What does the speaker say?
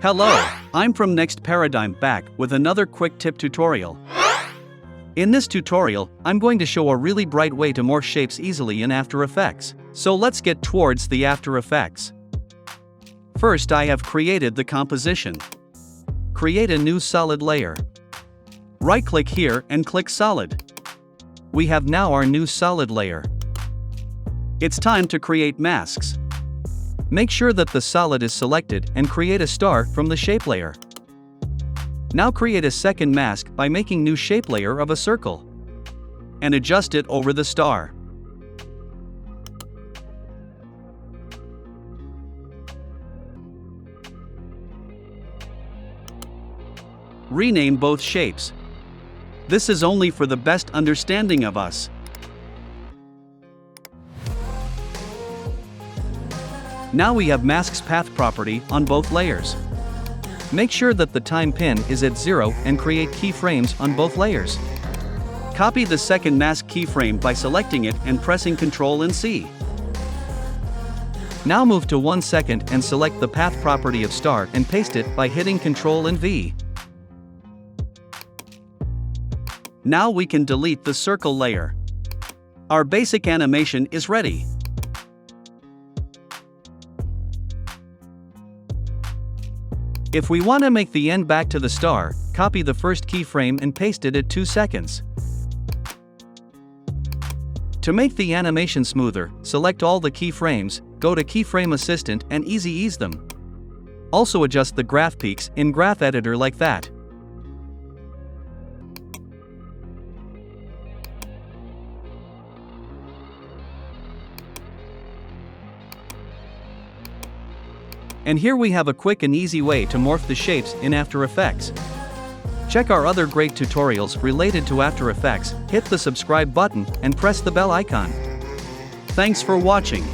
Hello, I'm from Next Paradigm back with another quick tip tutorial. In this tutorial, I'm going to show a really bright way to morph shapes easily in After Effects. So let's get towards the After Effects. First, I have created the composition. Create a new solid layer. Right-click here and click Solid. We have now our new solid layer. It's time to create masks. Make sure that the solid is selected and create a star from the shape layer. Now create a second mask by making new shape layer of a circle. And adjust it over the star. Rename both shapes. This is only for the best understanding of us. Now we have mask's path property on both layers. Make sure that the time pin is at 0 and create keyframes on both layers. Copy the second mask keyframe by selecting it and pressing Ctrl and C. Now move to 1 second and select the path property of star and paste it by hitting Ctrl and V. Now we can delete the circle layer. Our basic animation is ready. If we want to make the end back to the star, copy the first keyframe and paste it at 2 seconds. To make the animation smoother, select all the keyframes, go to Keyframe Assistant and easy ease them. Also adjust the graph peaks in Graph Editor like that. And here we have a quick and easy way to morph the shapes in After Effects. Check our other great tutorials related to After Effects, hit the subscribe button and press the bell icon. Thanks for watching.